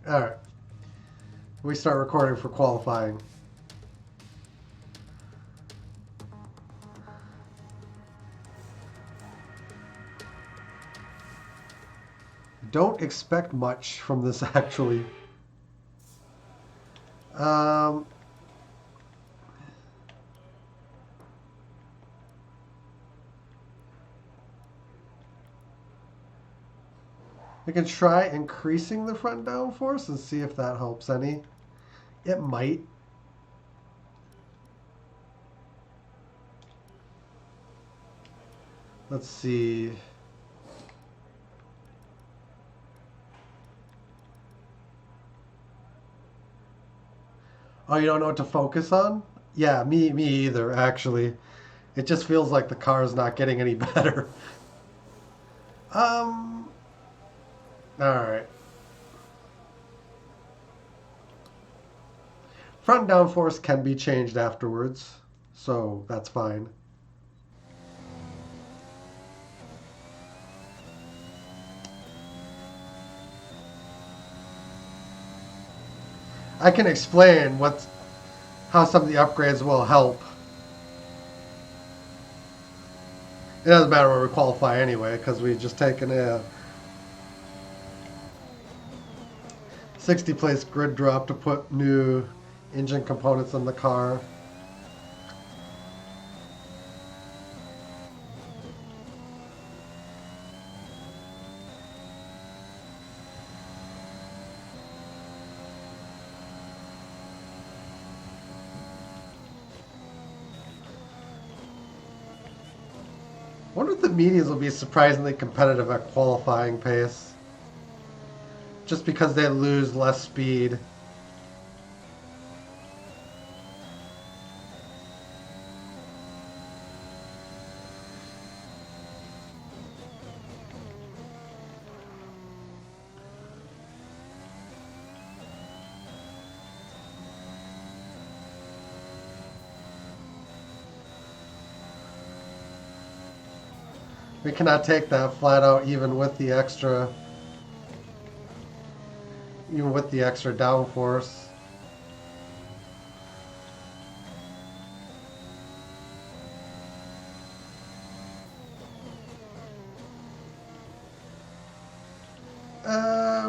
Alright. We start recording for qualifying. Don't expect much from this, actually. Um, we can try increasing the front downforce and see if that helps any. It might. Let's see. Oh, you don't know what to focus on? Yeah, me either, actually. It just feels like the car is not getting any better. Um, alright. Front downforce can be changed afterwards, so that's fine. I can explain how some of the upgrades will help. It doesn't matter where we qualify anyway, because we've just taken a 60 place grid drop to put new engine components in the car. I wonder if the mediums will be surprisingly competitive at qualifying pace. Just because they lose less speed. We cannot take that flat out even with the extra downforce.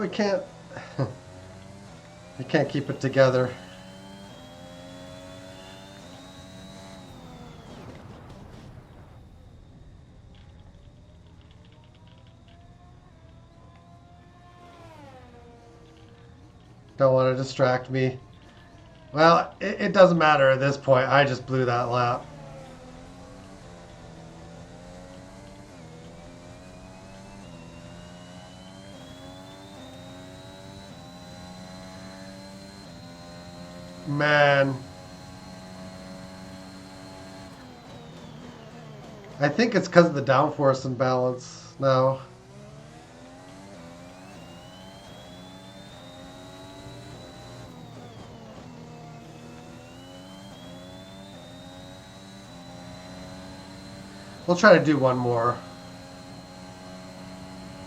We can't we can't keep it together. Don't want to distract me. Well, it doesn't matter at this point. I just blew that lap. Man. I think it's because of the downforce imbalance now. We'll try to do one more.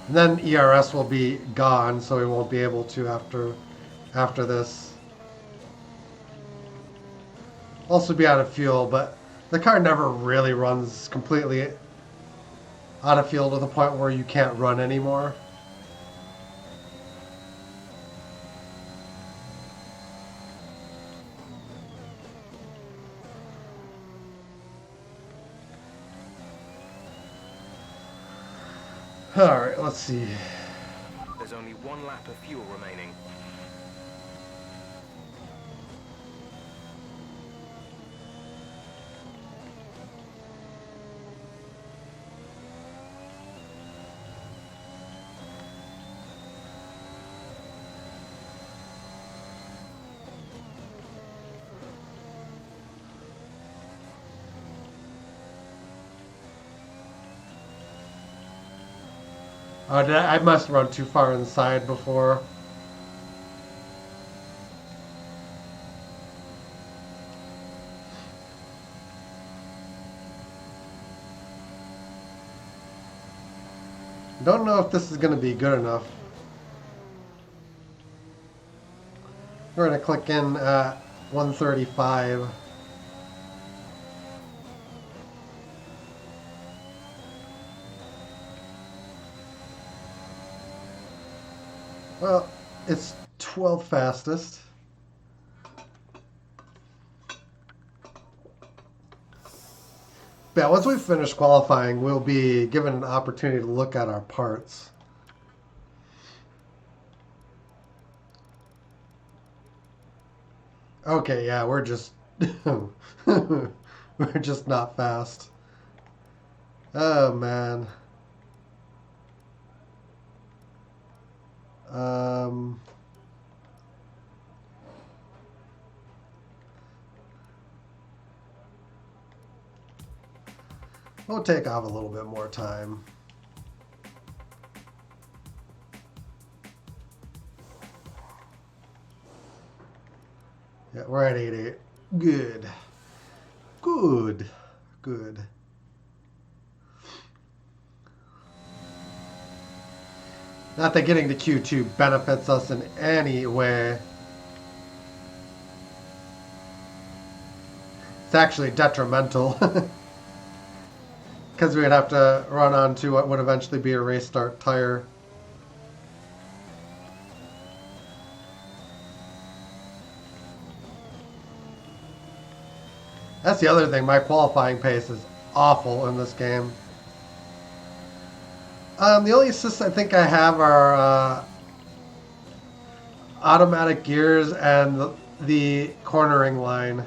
And then ERS will be gone, so we won't be able to after this. Also be out of fuel, but the car never really runs completely out of fuel to the point where you can't run anymore. Alright, let's see. There's only one lap of fuel remaining. I must run too far inside before. Don't know if this is going to be good enough. We're going to click in at 135. Well, it's 12th fastest. Yeah, once we finish qualifying, we'll be given an opportunity to look at our parts. Okay, yeah, we're just we're just not fast. Oh man. Um We'll take off a little bit more time. Yeah, we're at 88. Good. Good. Good. Not that getting to Q2 benefits us in any way. It's actually detrimental. Because we'd have to run onto what would eventually be a race start tire. That's the other thing. My qualifying pace is awful in this game. The only assists I think I have are automatic gears and the cornering line.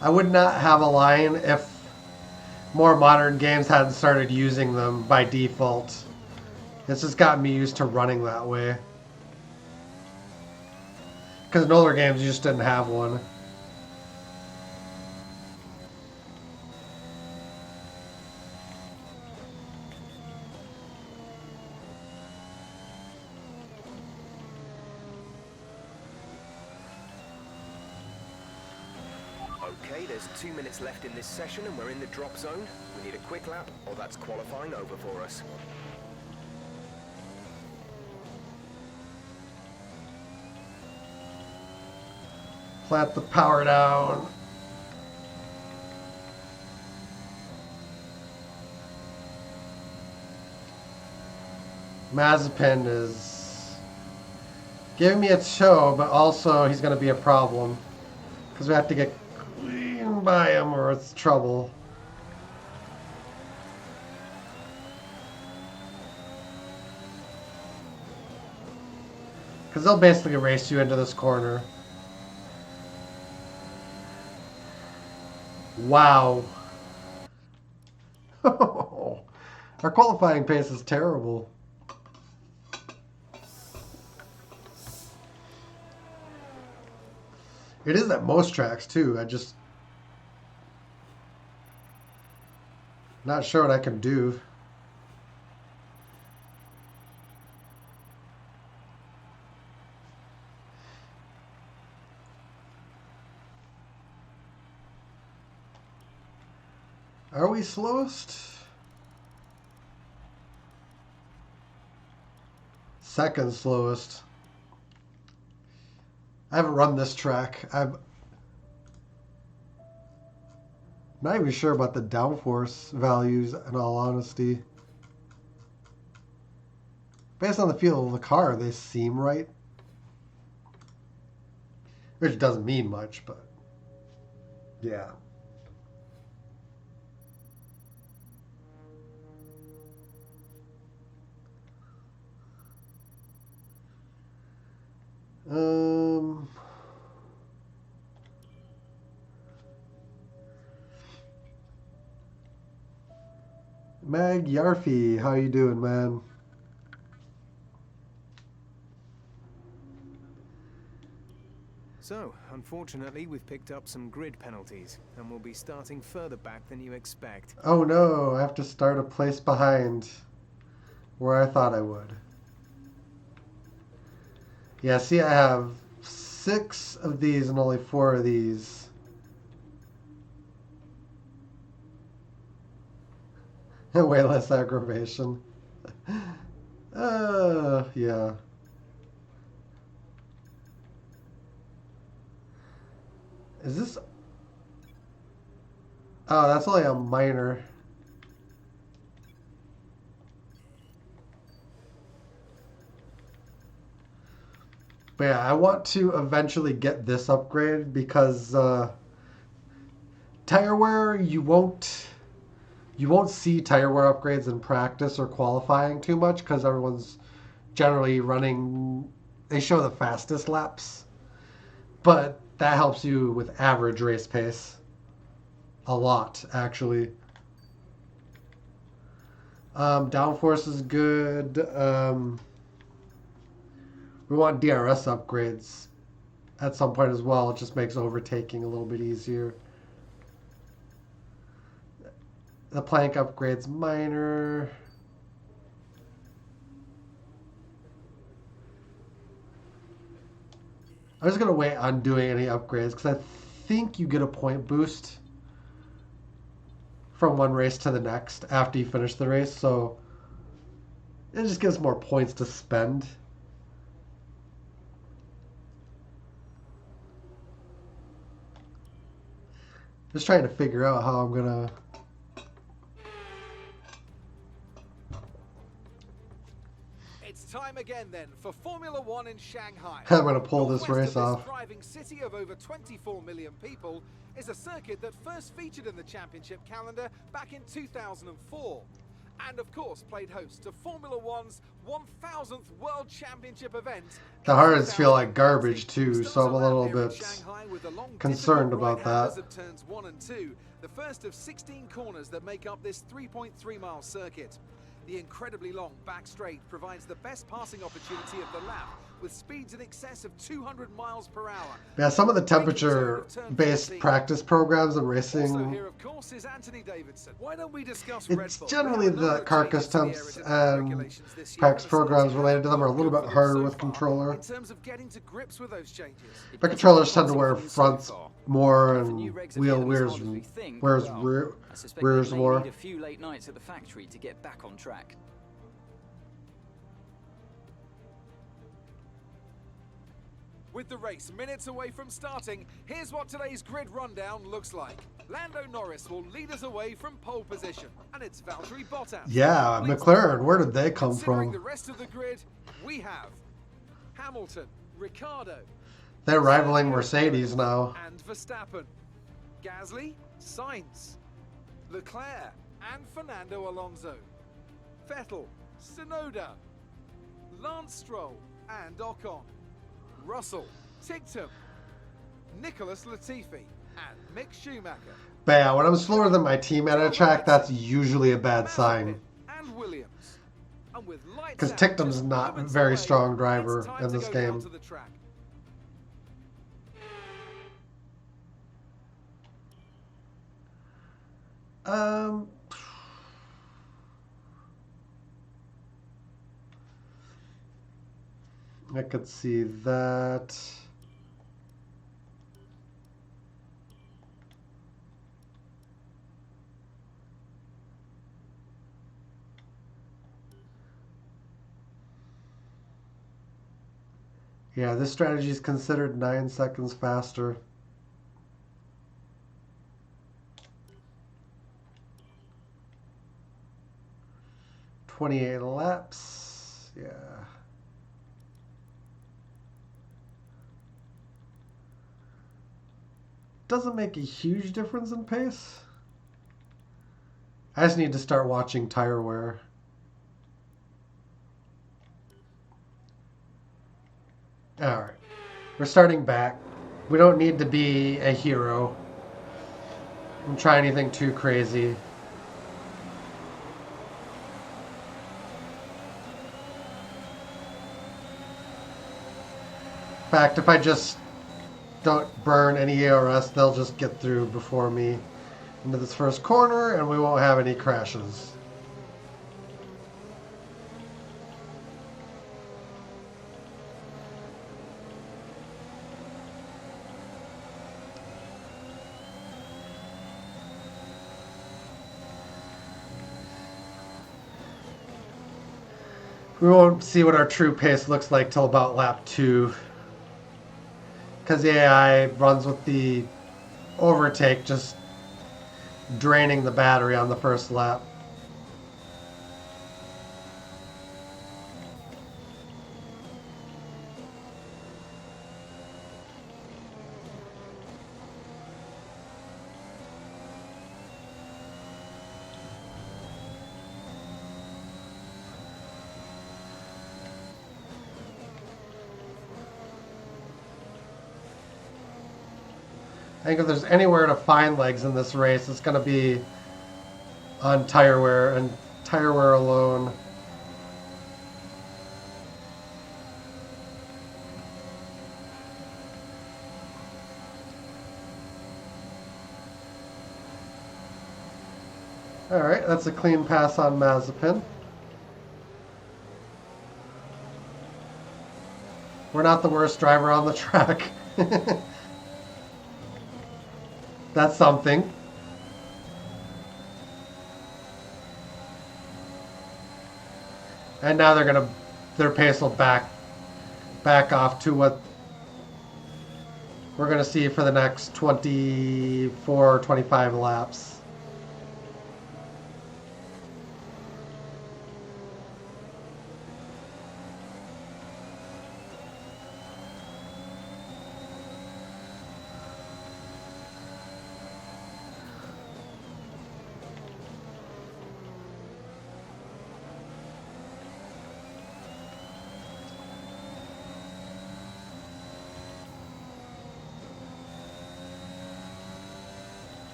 I would not have a line if more modern games hadn't started using them by default. It's just gotten me used to running that way. Because in older games you just didn't have one. Okay, there's 2 minutes left in this session and we're in the drop zone. We need a quick lap or that's qualifying over for us. Plant the power down. Mazepin is giving me a show, but also he's going to be a problem. Because we have to get clean by him or it's trouble. Because they'll basically race you into this corner. Wow. Our qualifying pace is terrible. It is at most tracks too. I just not sure what I can do. Are we slowest? Second slowest. I haven't run this track. I'm not even sure about the downforce values, in all honesty. Based on the feel of the car, they seem right. Which doesn't mean much, but yeah. Mag Yarfy, how you doing, man? So, unfortunately, we've picked up some grid penalties, and we'll be starting further back than you expect. Oh no, I have to start a place behind where I thought I would. Yeah, see, I have 6 of these and only 4 of these. Way less aggravation. Yeah. Is this... Oh, that's only a minor. But yeah, I want to eventually get this upgrade because tire wear, you won't see tire wear upgrades in practice or qualifying too much because everyone's generally running. They show the fastest laps, but that helps you with average race pace a lot, actually. Downforce is good. We want DRS upgrades at some point as well. It just makes overtaking a little bit easier. The plank upgrade's minor. I'm just going to wait on doing any upgrades because I think you get a point boost from one race to the next after you finish the race. So it just gives more points to spend. Just trying to figure out how I'm going to... It's time again then for Formula One in Shanghai. I'm going to pull this race off. This thriving city of over 24 million people is a circuit that first featured in the championship calendar back in 2004. And of course played host to Formula One's 1000th World Championship event. The hards feel like garbage too, so I'm a little bit concerned about that. Of turns 1 and 2, the first of 16 corners that make up this 3.3 mile circuit. The incredibly long back straight provides the best passing opportunity of the lap, with speeds in excess of 200 miles per hour. Yeah, some of the temperature-based practice programs and racing, Here, of course, is Anthony Davidson. Why don't we discuss it's generally the carcass temps and practice programs related to them are a little bit harder with controller. In terms of getting to grips with those changes. The controllers tend to wear fronts more and wheel wears rears more. Need a few late nights at the factory to get back on track. With the race minutes away from starting, here's what today's grid rundown looks like. Lando Norris will lead us away from pole position, and it's Valtteri Bottas. Yeah, McLaren, where did they come Considering from? the rest of the grid, we have Hamilton, Ricciardo. They're rivaling Mercedes now. And Verstappen. Gasly, Sainz, Leclerc, and Fernando Alonso. Vettel, Tsunoda, Lance Stroll, and Ocon. Russell, Tigtum, Nicholas Latifi, and Mick Schumacher. But yeah, when I'm slower than my team at a track, that's usually a bad sign. And Williams. And with lights Because out, Tictum's just not a moments very away, strong it's driver time in to this go down game. to the track. I could see that. Yeah, this strategy is considered 9 seconds faster. "28 laps." Yeah. Doesn't make a huge difference in pace. I just need to start watching tire wear. Alright. We're starting back. We don't need to be a hero and try anything too crazy. In fact, if I just don't burn any ARS, they'll just get through before me into this first corner and we won't have any crashes. We won't see what our true pace looks like till about lap 2. Because the AI runs with the overtake, just draining the battery on the first lap. I think if there's anywhere to find legs in this race, it's going to be on tire wear and tire wear alone. Alright, that's a clean pass on Mazepin. We're not the worst driver on the track. That's something. And now their pace will back off to what we're gonna see for the next 24 or 25 laps.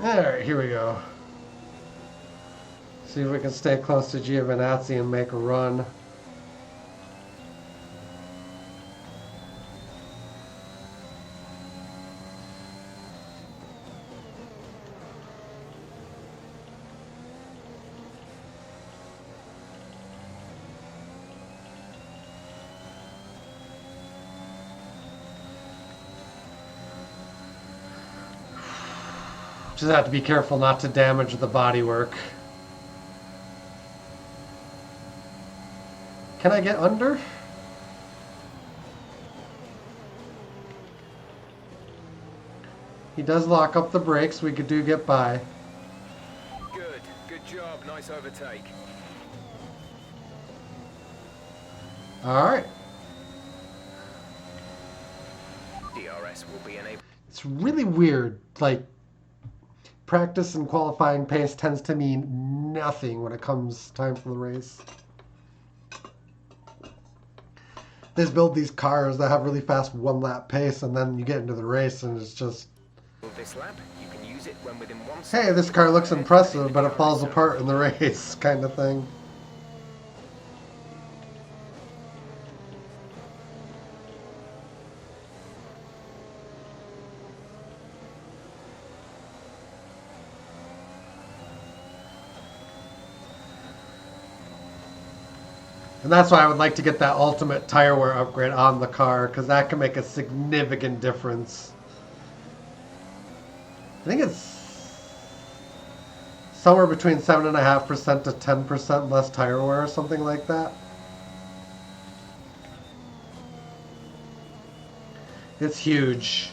Alright, here we go. See if we can stay close to Giovinazzi and make a run. Just have to be careful not to damage the bodywork. Can I get under? He does lock up the brakes. We could get by. Good job. Nice overtake. All right. DRS will be enabled. It's really weird. Like, practice and qualifying pace tends to mean nothing when it comes time for the race. They just build these cars that have really fast one-lap pace, and then you get into the race, and it's just... This lap, you can use it when within 1 Hey, this car looks impressive, but it falls apart in the race, kind of thing. And that's why I would like to get that ultimate tire wear upgrade on the car, because that can make a significant difference. I think it's somewhere between 7.5% to 10% less tire wear or something like that. It's huge.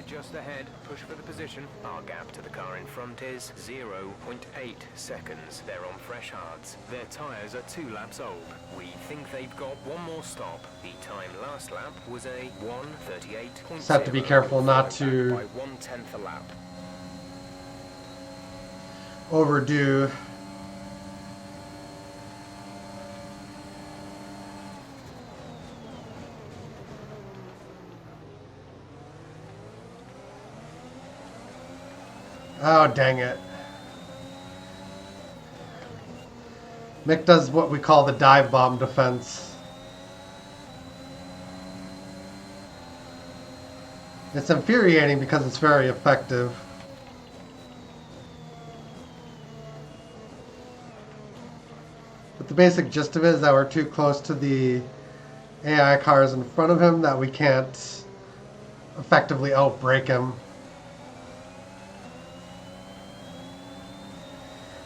Just ahead, push for the position. Our gap to the car in front is 0.8 seconds. They're on fresh hards. Their tyres are 2 laps old. We think they've got one more stop. The time last lap was a 1:38.0. Just have to be careful not to by 1/10 a lap. overdo. Oh, dang it. Mick does what we call the dive bomb defense. It's infuriating because it's very effective. But the basic gist of it is that we're too close to the AI cars in front of him that we can't effectively outbrake him.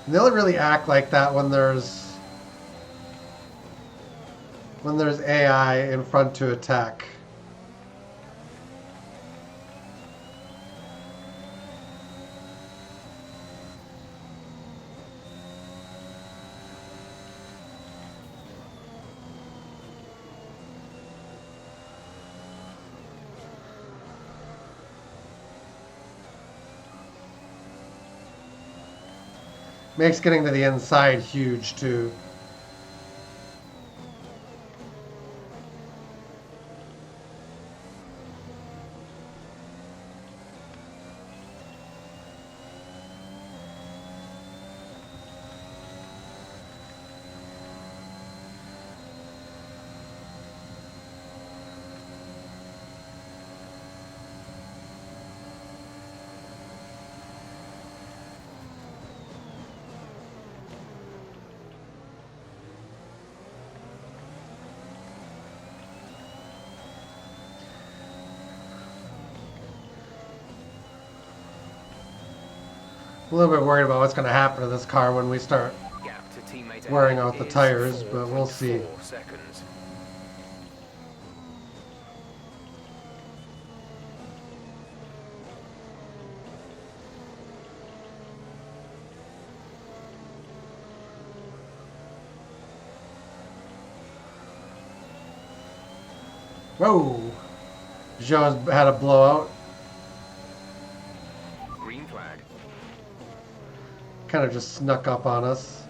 And they only really act like that when there's AI in front to attack. Makes getting to the inside huge too. A little bit worried about what's going to happen to this car when we start Gap to teammate wearing ahead out the is tires, but we'll 4.4 see. seconds. Whoa! Joe's had a blowout. Green flag. Kind of just snuck up on us.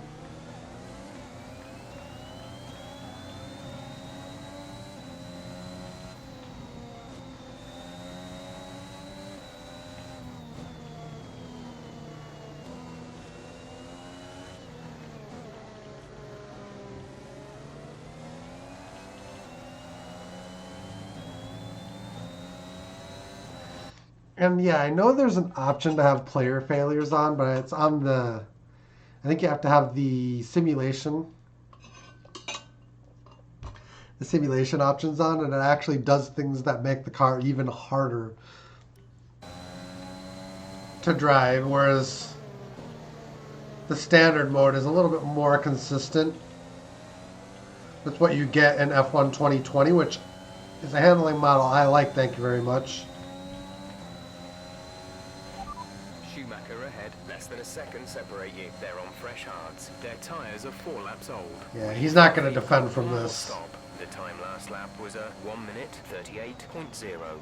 And yeah, I know there's an option to have player failures on, but it's on the... I think you have to have the simulation options on, and it actually does things that make the car even harder to drive, whereas the standard mode is a little bit more consistent with what you get in F1 2020, which is a handling model I like, thank you very much. Schumacher ahead. Less than a second separate you. They're on fresh hards. Their tyres are 4 laps old. Yeah, he's not going to defend from One more this. stop. The time last lap was a 1 minute 38.0.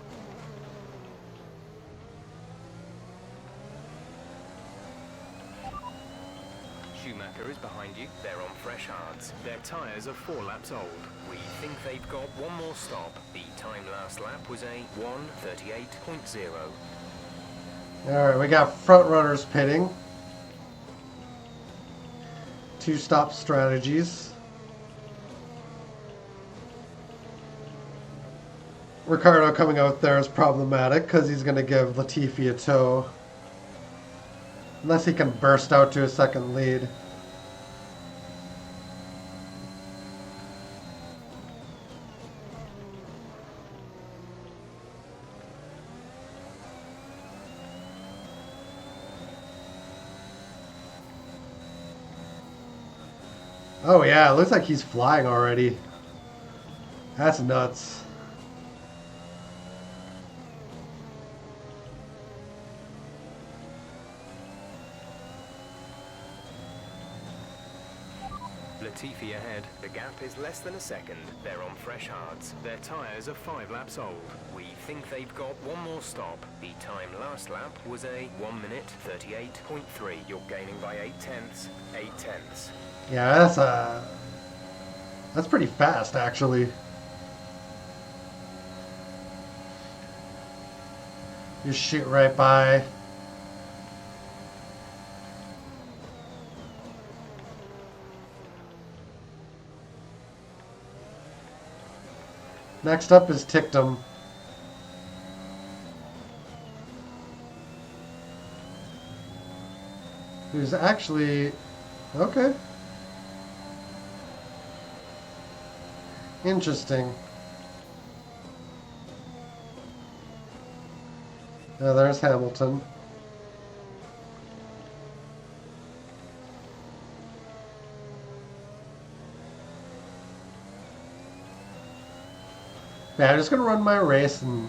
Schumacher is behind you. They're on fresh hards. Their tyres are 4 laps old. We think they've got one more stop. The time last lap was a 1:38.0. Alright, we got front runners pitting. 2 stop strategies. Ricardo coming out there is problematic because he's going to give Latifi a tow. Unless he can burst out to a second lead. Oh yeah, it looks like he's flying already. That's nuts. Latifi ahead. The gap is less than a second. They're on fresh hards. Their tyres are 5 laps old. We think they've got one more stop. The time last lap was a 1 minute 38.3. You're gaining by 8 tenths. 8 tenths. Yeah, that's pretty fast actually. You shoot right by. Next up is Tictum. Who's actually... Okay. Interesting. There's Hamilton. Yeah, I'm just gonna run my race and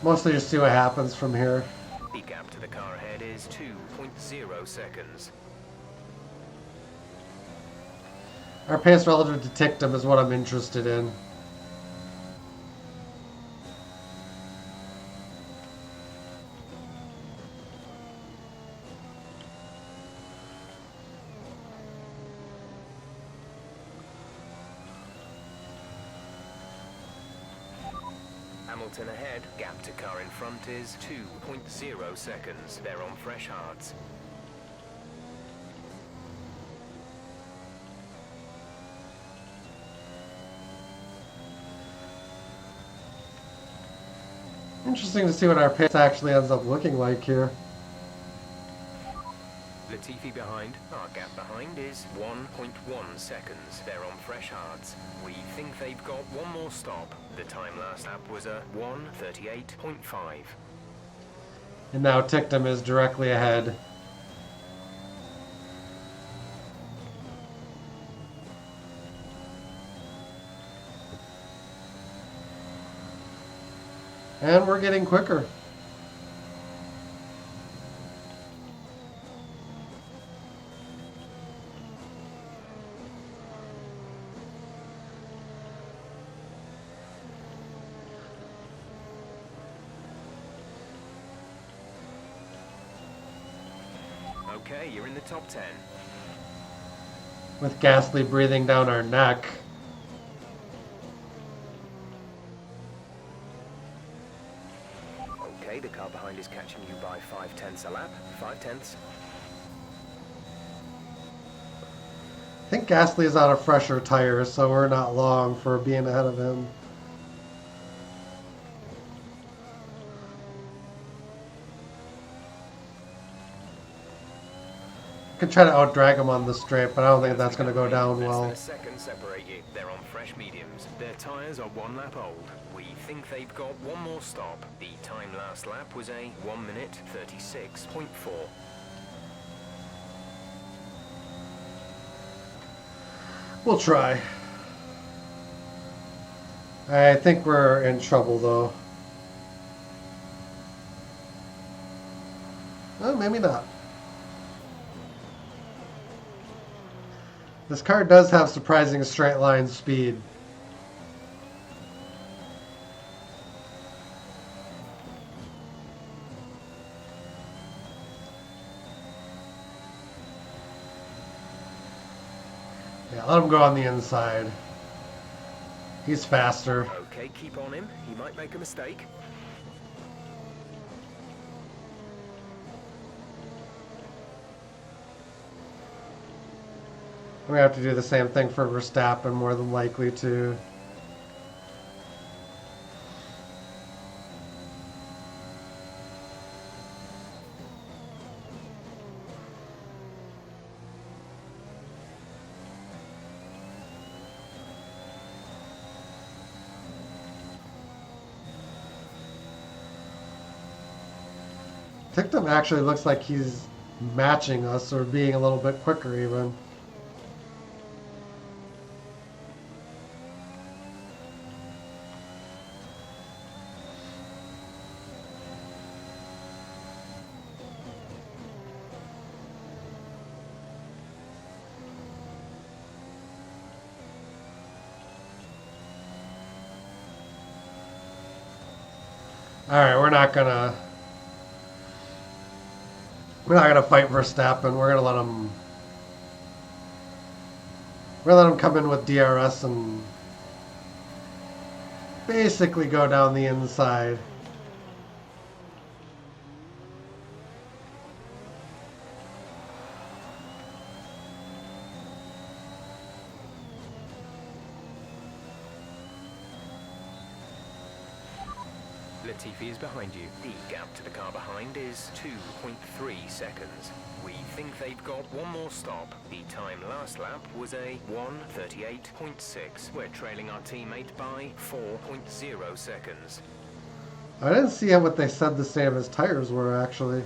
mostly just see what happens from here. The gap to the car ahead is 2.0 seconds. Our pace relative to Tictum is what I'm interested in. Hamilton ahead, gap to car in front is 2.0 seconds. They're on fresh hards. Interesting to see what our pace actually ends up looking like here. Latifi behind. Our gap behind is 1.1 seconds. They're on fresh hards. We think they've got one more stop. The time last lap was a 1:38.5. And now Tictum is directly ahead. And we're getting quicker. Okay, you're in the top 10. With Gasly breathing down our neck. Okay, the car behind is catching you by 0.5 a lap. 0.5. I think Gasly is on a fresher tire, so we're not long for being ahead of him. Could try to outdrag him on the straight, but I don't think that's going to go down Less well. than a second separate you. They're on fresh mediums. Their tyres are 1 lap old. We think they've got one more stop. The time last lap was a 1:36.4. We'll try. I think we're in trouble, though. Well, maybe not. This car does have surprising straight line speed. Yeah, let him go on the inside. He's faster. Okay, keep on him. He might make a mistake. We have to do the same thing for Verstappen, more than likely to. Tictum actually looks like he's matching us or being a little bit quicker even. Alright, we're not gonna fight Verstappen. We're gonna let him come in with DRS and basically go down the inside. Latifi is behind you. The gap to the car behind is 2.3 seconds. We think they've got one more stop. The time last lap was a 1:38.6. We're trailing our teammate by 4.0 seconds. I didn't see what they said the same as tires were, actually.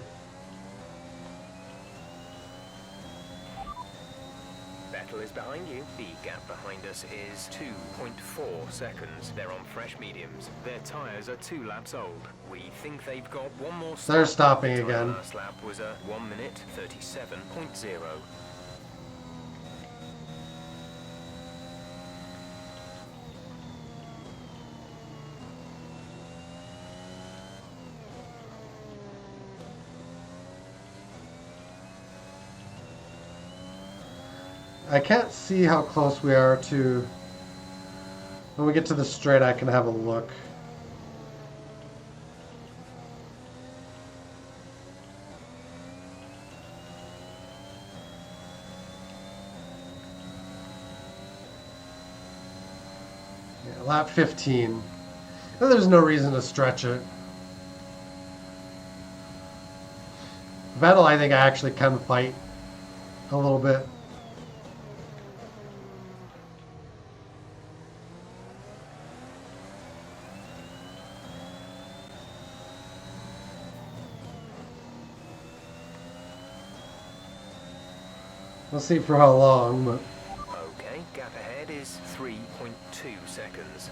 Vettel is behind you. The gap behind us is 2.4 seconds. They're on fresh mediums. Their tyres are 2 laps old. We think they've got one more stop. They're stopping The time again. last lap was a 1 minute 37.0. I can't see how close we are to... When we get to the straight, I can have a look. Yeah, lap 15. And there's no reason to stretch it. Vettel, I think I actually can fight a little bit. We'll see for how long, but... Okay, gap ahead is 3.2 seconds.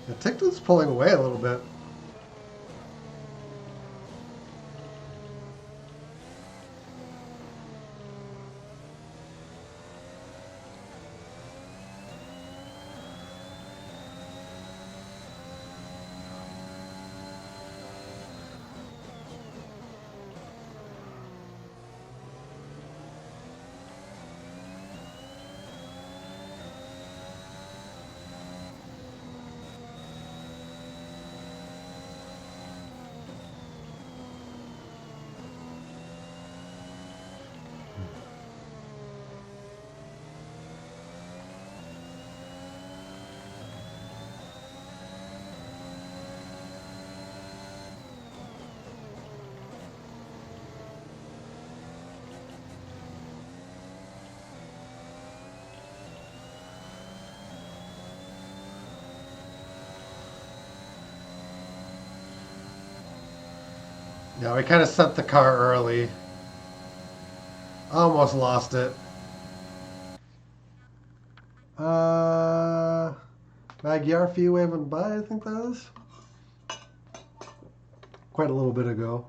Yeah, Tickton's pulling away a little bit. Yeah, we kind of sent the car early. Almost lost it. Magyarfi waving by, I think that is. Quite a little bit ago.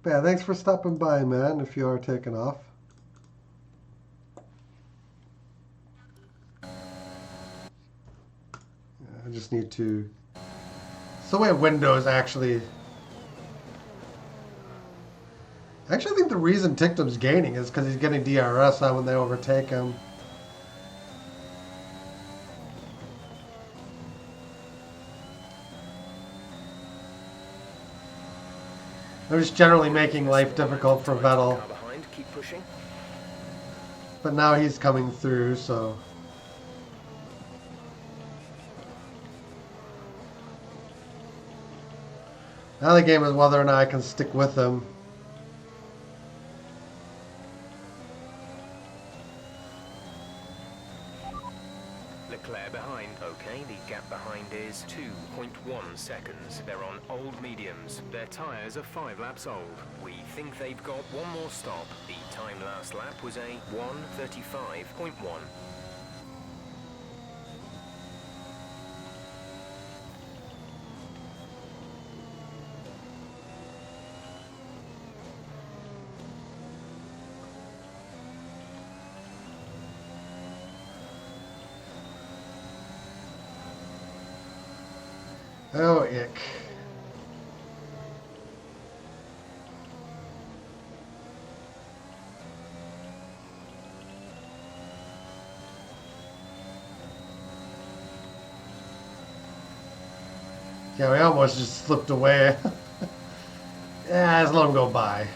But yeah, thanks for stopping by, man, if you are taking off. Yeah, I just need to... It's the way Windows actually... Actually, I think the reason Tictum's gaining is because he's getting DRS on when they overtake him. They're just generally making life difficult for Vettel. Car behind, keep pushing. But now he's coming through, so... Now the game is whether or not I can stick with him. Leclerc behind. Okay, the gap behind is 2.1 seconds. They're on old mediums. Their tyres are 5 laps old. We think they've got one more stop. The time last lap was a 1:35.1. Oh, ick. Yeah, we almost just slipped away. Yeah, just let him go by.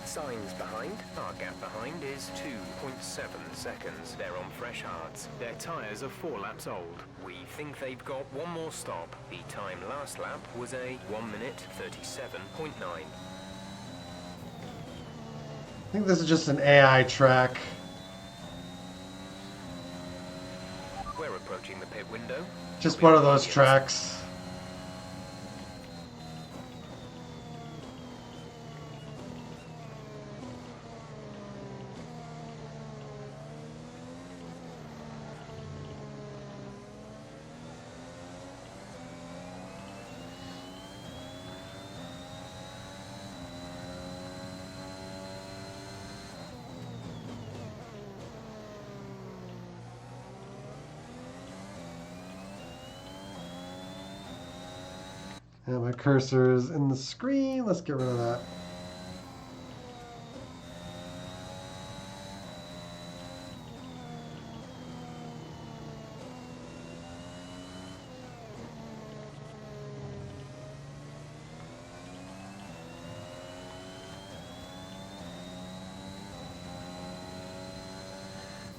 Signs behind. Our gap behind is 2.7 seconds. They're on fresh hards. Their tyres are 4 laps old. We think they've got one more stop. The time last lap was a 1:37.9. I think this is just an AI track. We're a pit window. Just one of those tracks. And my cursor is in the screen. Let's get rid of that.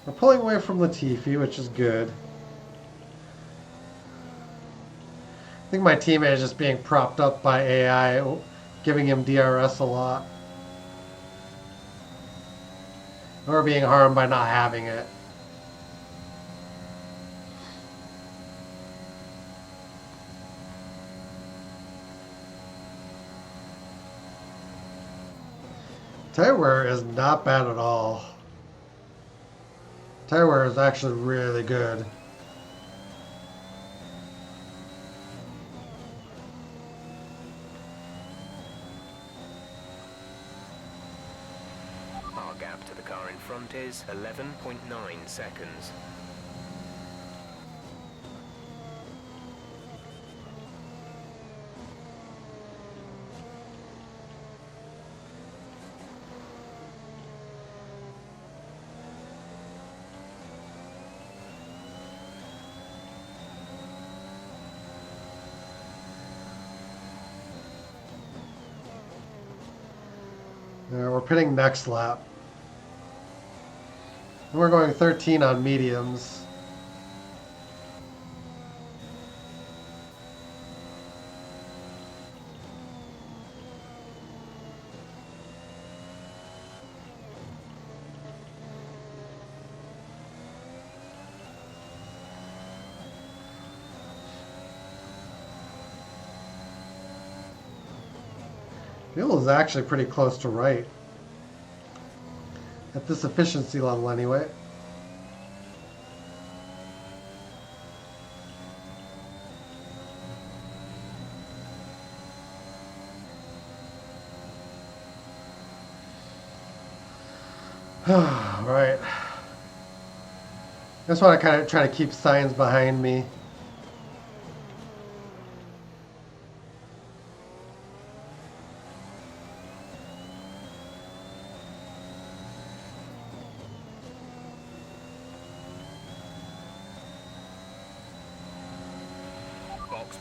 We're pulling away from Latifi, which is good. I think my teammate is just being propped up by AI, giving him DRS a lot. Or being harmed by not having it. Tire wear is not bad at all. Tire wear is actually really good. Our gap to the car in front is 11.9 seconds. We're pitting next lap. And we're going 13 on mediums. Fuel is actually pretty close to right. At this efficiency level anyway. Right. That's why I kind of try to keep signs behind me.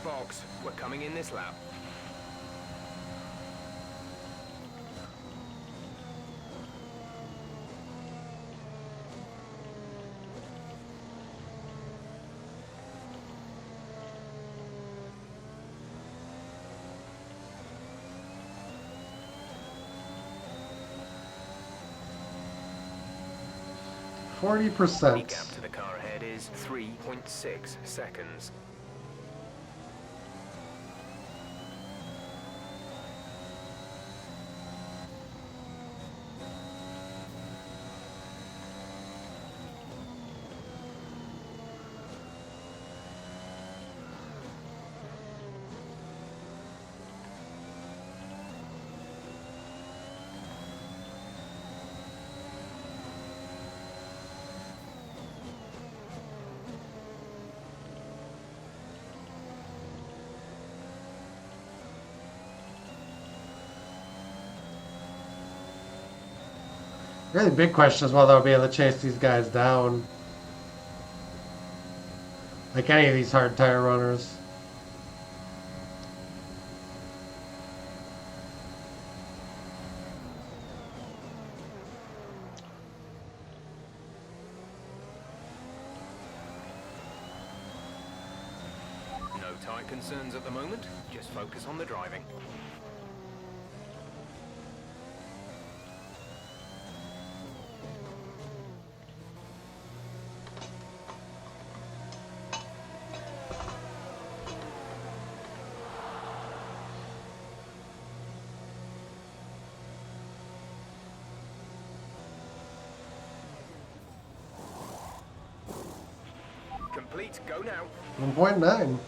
Box, we're coming in this lap. The 40%. gap to the car ahead is 3.6 seconds. Really big question is whether I'll be able to chase these guys down. Like any of these hard tire runners. No tyre concerns at the moment, just focus on the driving. 1.8, go now. 1.9.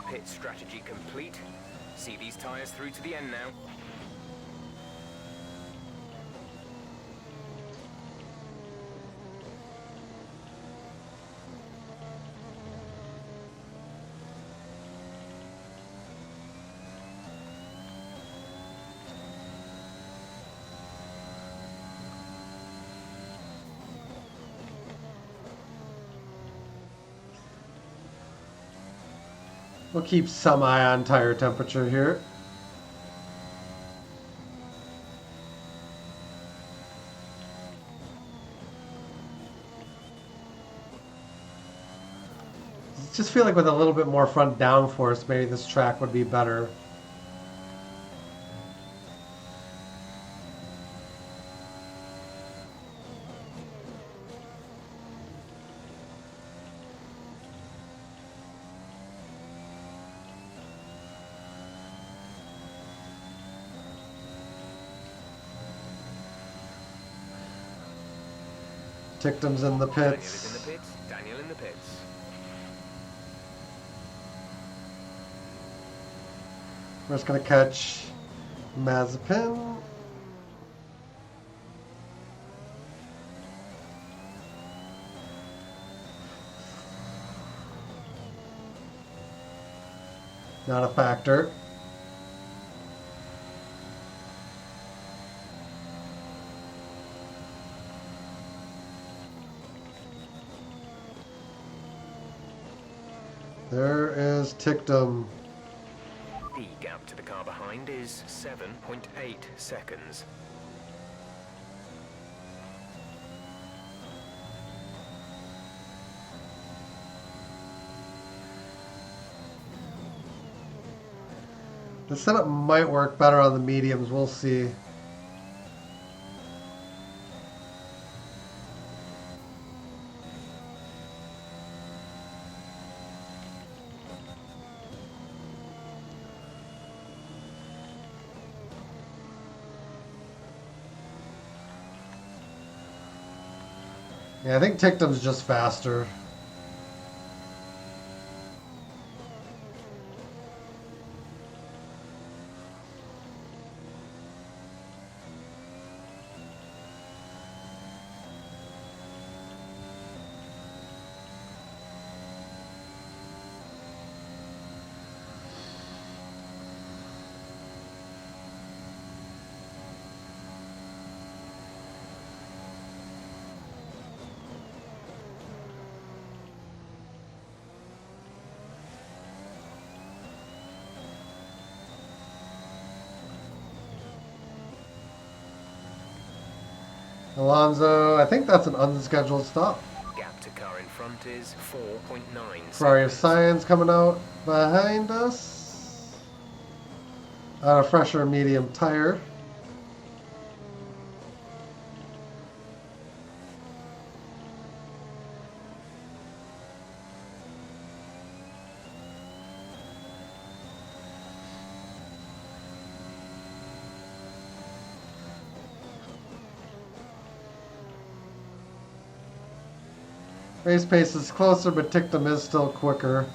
Pit strategy complete. See these tyres through to the end now. We'll keep some eye on tire temperature here. I just feel like with a little bit more front downforce, maybe this track would be better. Tictum's in the Daniel is pits. in the pits. Daniel in the pits. We're just gonna catch Mazepin. Not a factor. There is Tictum. The gap to the car behind is 7.8 seconds. The setup might work better on the mediums, we'll see. Yeah, I think Tictum's just faster. Alonso, I think that's an unscheduled stop. Gap to car in front is 4.9 Ferrari of seconds. Science coming out behind us. On a fresher medium tire. Race pace is closer, but Tictum is still quicker.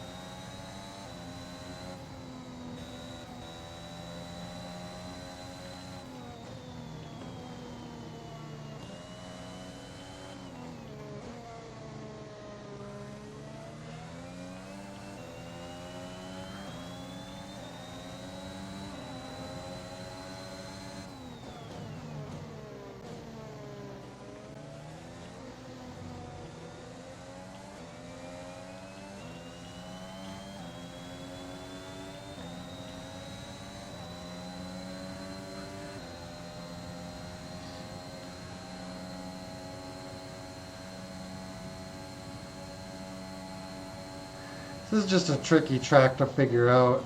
This is just a tricky track to figure out.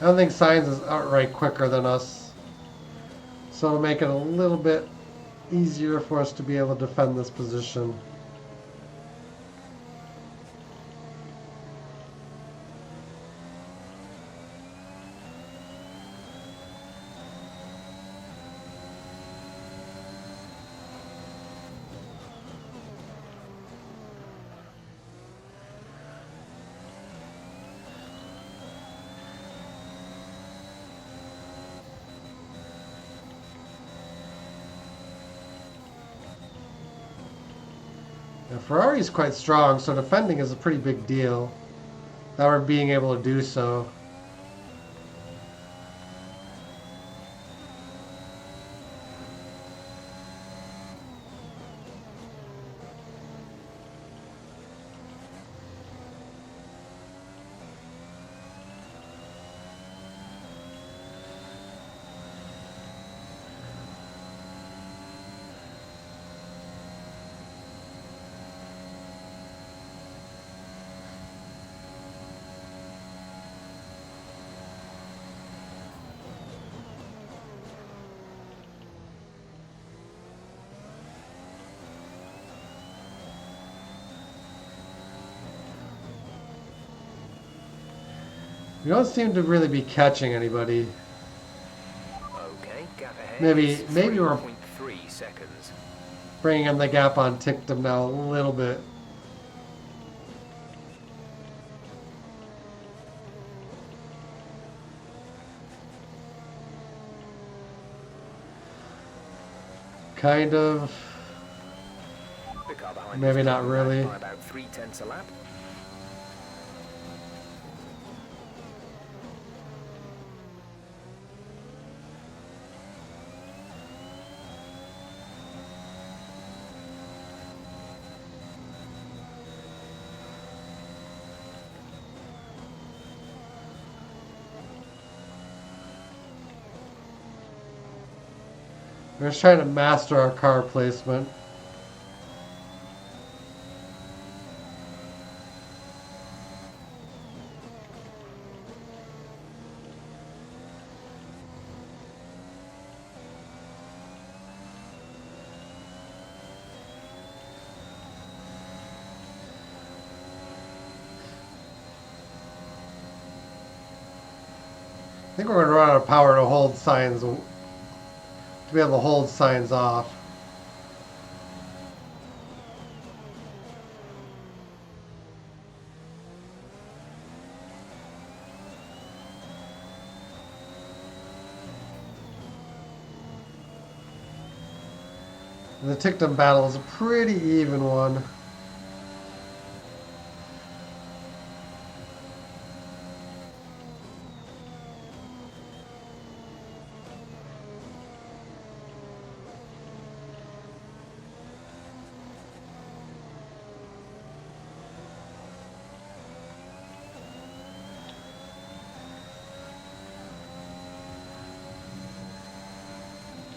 I don't think Sainz is outright quicker than us, so it'll make it a little bit easier for us to be able to defend this position. Now, Ferrari's quite strong, so defending is a pretty big deal. That we're being able to do so. We don't seem to really be catching anybody. Okay, gap ahead. Maybe is we're 3.3 seconds. bringing in the gap on Tictum now a little bit. Kind of. The car behind Maybe is not pulling back really. by about 0.3 a lap. We're just trying to master our car placement. I think we're going to run out of power to hold signs, to be able to hold signs off. And the Tictum battle is a pretty even one.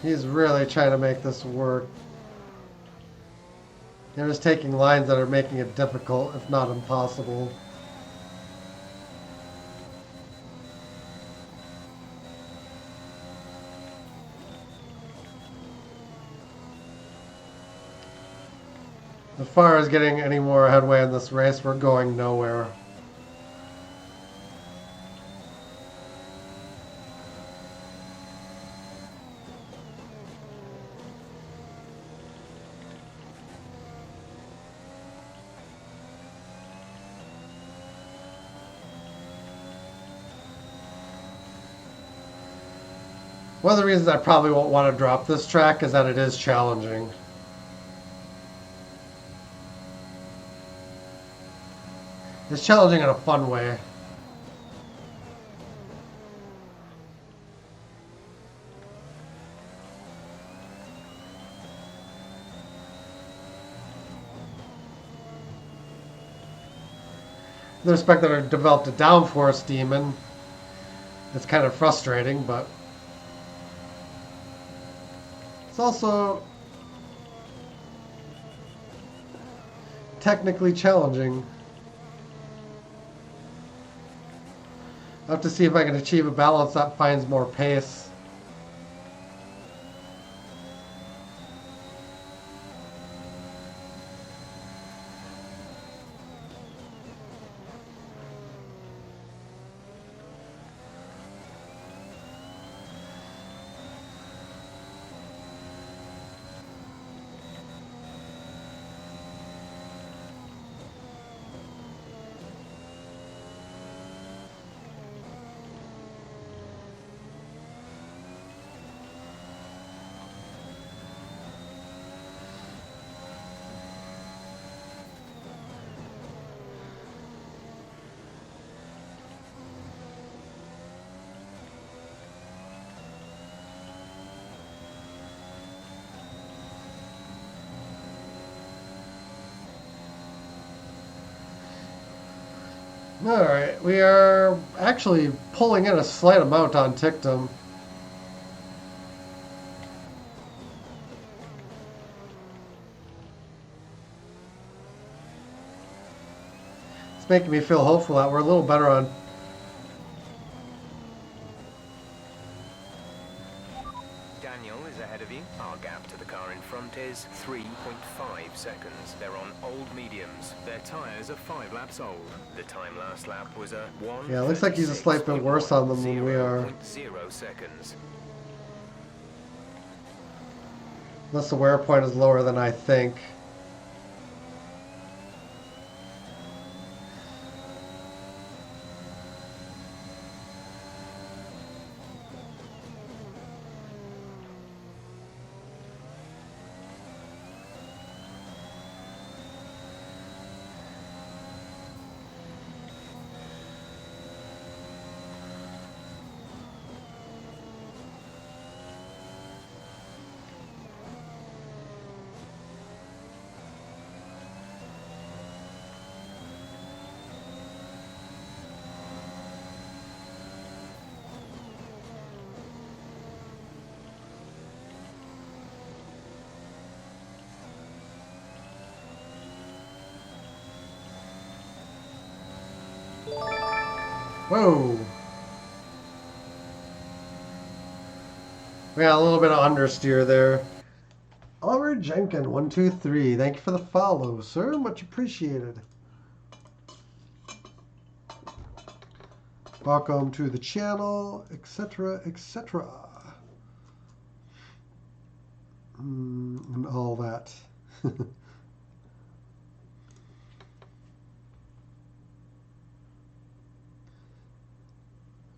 He's really trying to make this work. They're just taking lines that are making it difficult, if not impossible. As far as getting any more headway in this race, we're going nowhere. One of the reasons I probably won't want to drop this track is that it is challenging. It's challenging in a fun way. In the respect that I developed a downforce demon, it's kind of frustrating, but it's also technically challenging. I'll have to see if I can achieve a balance that finds more pace. Alright, we are actually pulling in a slight amount on Tictum. It's making me feel hopeful that we're a little better on. Daniel is ahead of you. Our gap to the car in front is 3.5 seconds. They're on old mediums. Their tyres are 5 laps old. The time last lap was a 1. Yeah, it looks like he's a slight bit worse on them than we are. 0.0 seconds. Unless the wear point is lower than I think. Whoa! We got a little bit of understeer there. Oliver Jenkin, 123. Thank you for the follow, sir. Much appreciated. Welcome to the channel, etc., etc. And all that.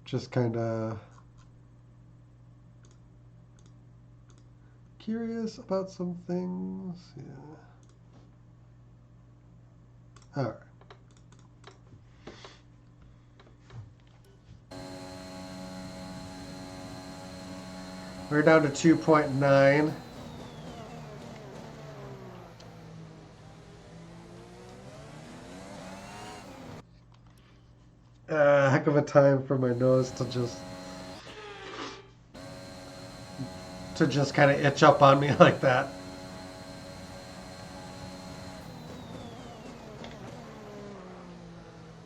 Just kind of curious about some things. Yeah. All right. We're down to 2.9. Heck of a time for my nose to just kind of itch up on me like that.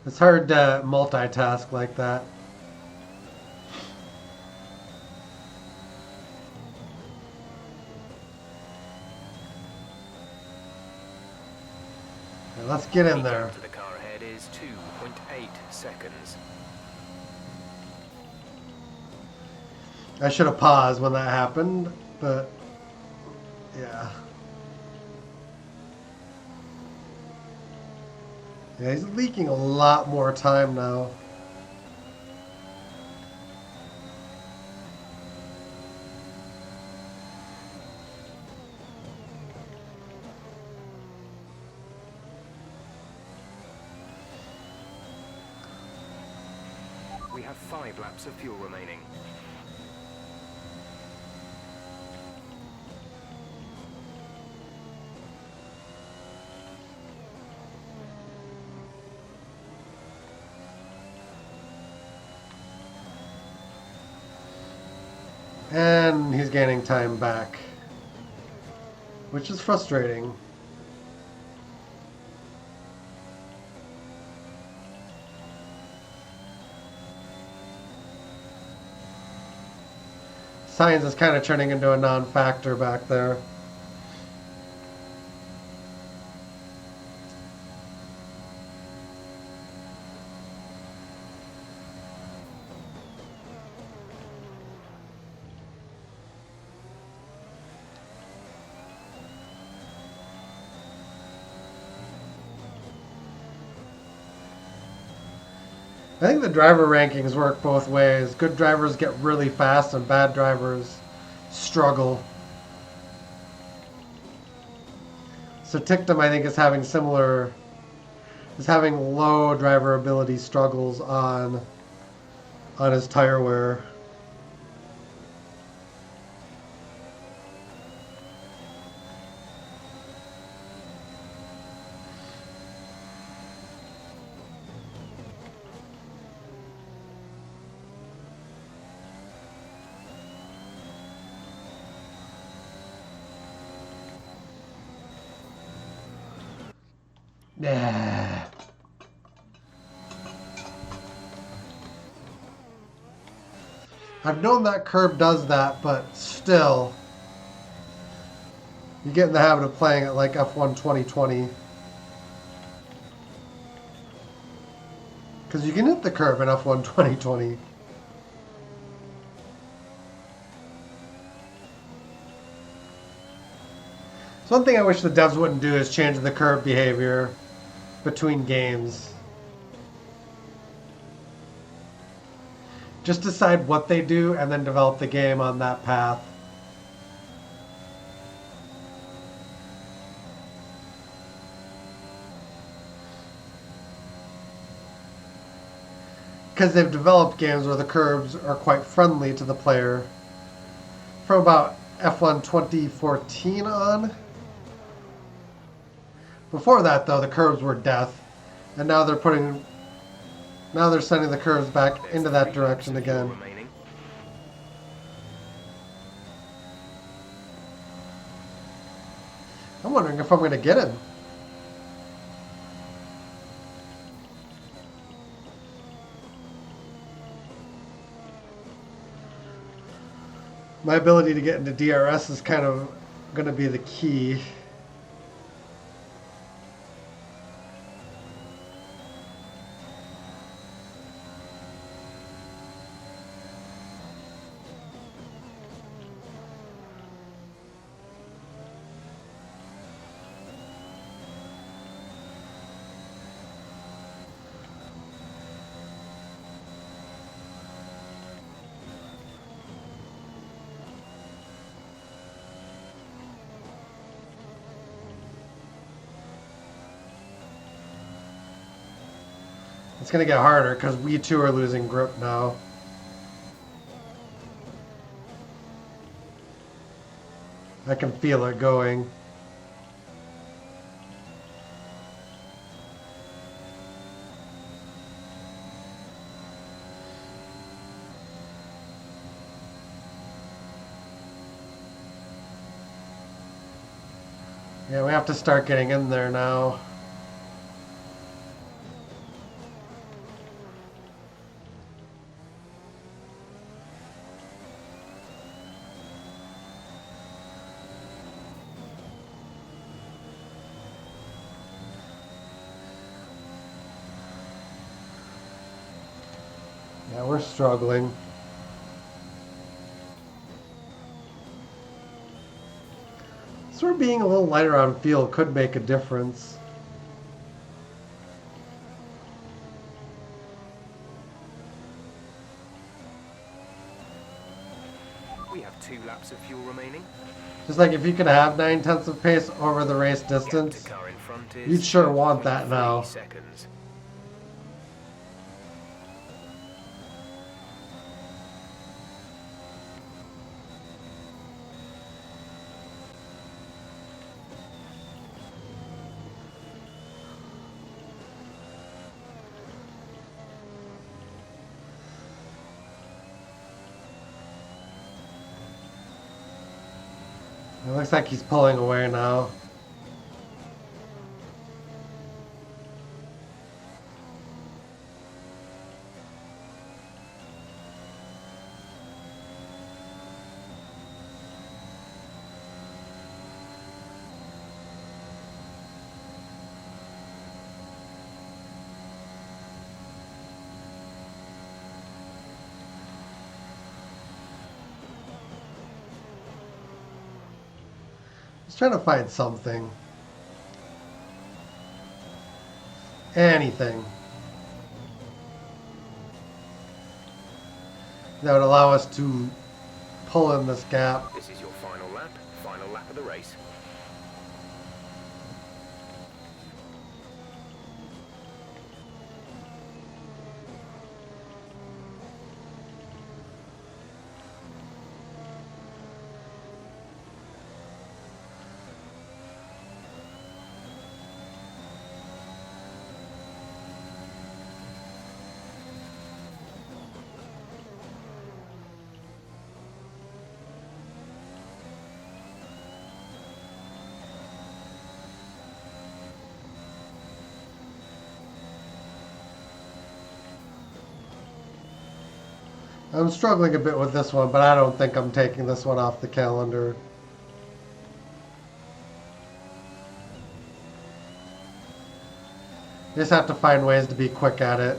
It's hard to multitask like that. Okay, let's get in there. The car ahead is 2.8 seconds. I should have paused when that happened, but yeah. Yeah, he's leaking a lot more time now. We have 5 laps of fuel remaining. And he's gaining time back, which is frustrating. Science is kind of turning into a non-factor back there. I think the driver rankings work both ways. Good drivers get really fast and bad drivers struggle. So Tictum, I think, is having low driver ability struggles on his tire wear. Nah. I've known that curb does that, but still, you get in the habit of playing it like F1 2020. Because you can hit the curb in F1 2020. So one thing I wish the devs wouldn't do is change the curb behavior between games. Just decide what they do and then develop the game on that path. Because they've developed games where the curbs are quite friendly to the player. From about F1 2014 on. Before that, though, the curbs were death. And now they're sending the curves back into that direction again. I'm wondering if I'm going to get him. My ability to get into DRS is kind of going to be the key. It's going to get harder because we too are losing grip now. I can feel it going. Yeah, we have to start getting in there now. Yeah, we're struggling. Sort of being a little lighter on field could make a difference. We have 2 laps of fuel remaining. Just like if you could have 9/10 of pace over the race distance, you'd sure want that now. Seconds. It looks like he's pulling away now. He's trying to find something. Anything. That would allow us to pull in this gap. This is your final lap of the race. I'm struggling a bit with this one, but I don't think I'm taking this one off the calendar. You just have to find ways to be quick at it.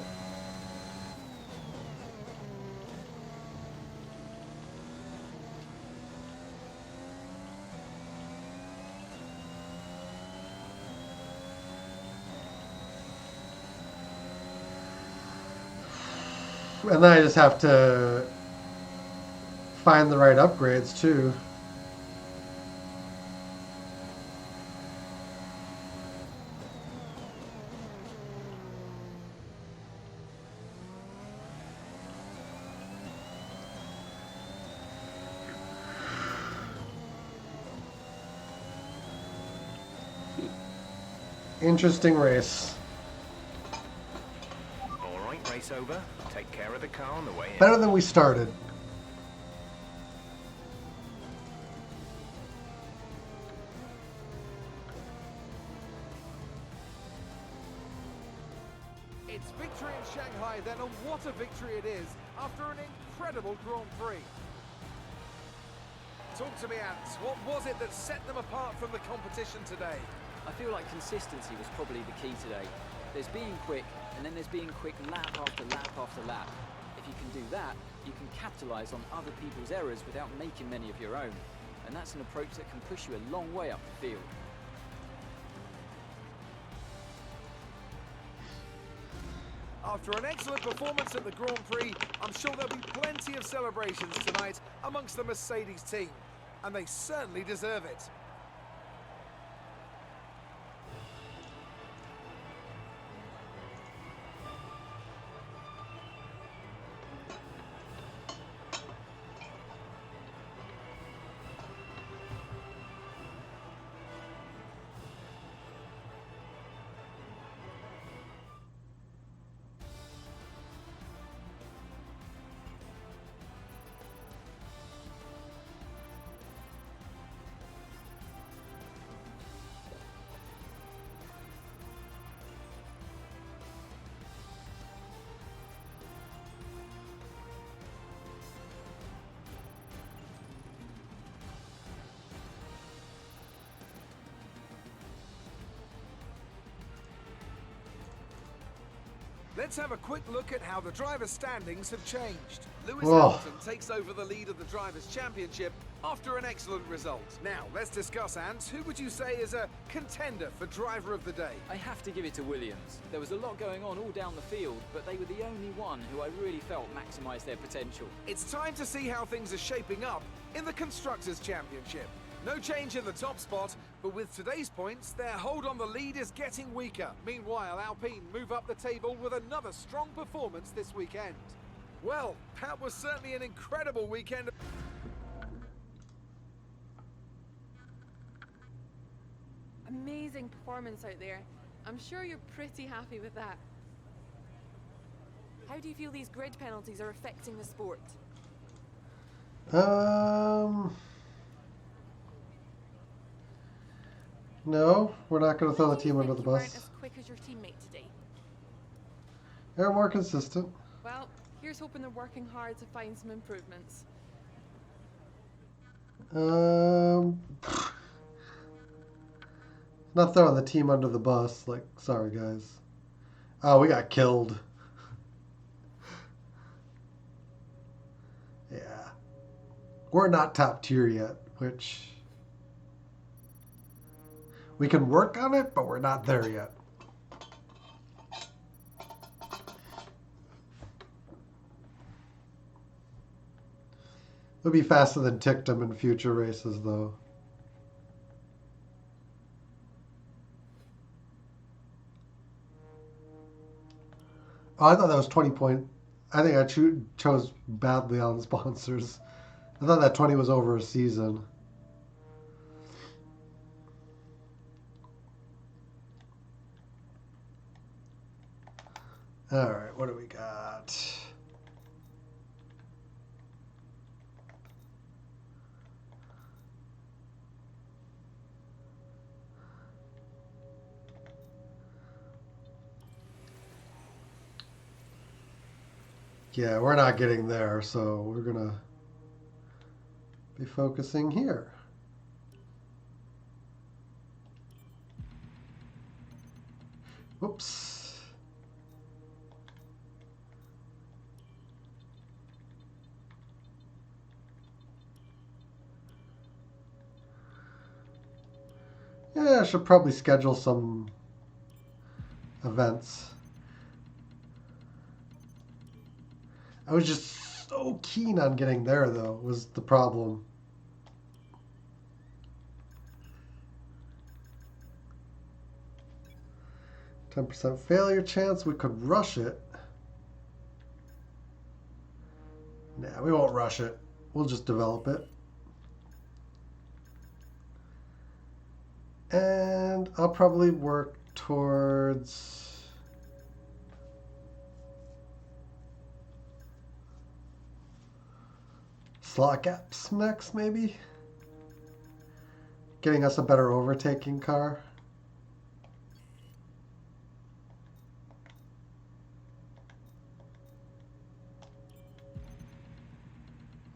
And then I just have to find the right upgrades too. Interesting race. All right, race over. Take care of the car on the way in. Better than we started. It's victory in Shanghai then, and what a victory it is after an incredible Grand Prix. Talk to me, Ant. What was it that set them apart from the competition today? I feel like consistency was probably the key today. There's being quick, and then there's being quick lap after lap after lap. If you can do that, you can capitalise on other people's errors without making many of your own. And that's an approach that can push you a long way up the field. After an excellent performance at the Grand Prix, I'm sure there'll be plenty of celebrations tonight amongst the Mercedes team. And they certainly deserve it. Let's have a quick look at how the drivers' standings have changed. Lewis Hamilton takes over the lead of the Drivers' Championship after an excellent result. Now, let's discuss, Ant. Who would you say is a contender for Driver of the Day? I have to give it to Williams. There was a lot going on all down the field, but they were the only one who I really felt maximised their potential. It's time to see how things are shaping up in the Constructors' Championship. No change in the top spot, but with today's points, their hold on the lead is getting weaker. Meanwhile, Alpine move up the table with another strong performance this weekend. Well, that was certainly an incredible weekend. Amazing performance out there. I'm sure you're pretty happy with that. How do you feel these grid penalties are affecting the sport? No, we're not going to throw the team under the You weren't bus. as quick as your teammate today. They're more consistent. Well, here's hoping they're working hard to find some improvements. Not throwing the team under the bus. Like, sorry guys. Oh, we got killed. Yeah. We're not top tier yet, which we can work on it, but we're not there yet. We'll be faster than Tictum in future races, though. Oh, I thought that was 20 point. I think I chose badly on sponsors. I thought that 20 was over a season. All right, what do we got? Yeah, we're not getting there, so we're gonna be focusing here. Whoops. Yeah, I should probably schedule some events. I was just so keen on getting there, though, was the problem. %10 failure chance. We could rush it. Nah, we won't rush it. We'll just develop it. And I'll probably work towards slot gaps next, maybe? Getting us a better overtaking car.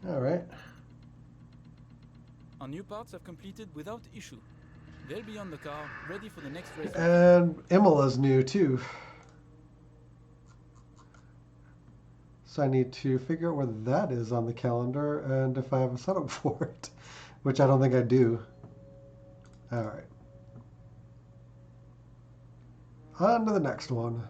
All right. Our new parts have completed without issue. They'll be on the car, ready for the next race. And Imola's new too. So I need to figure out where that is on the calendar and if I have a setup for it, which I don't think I do. All right. On to the next one.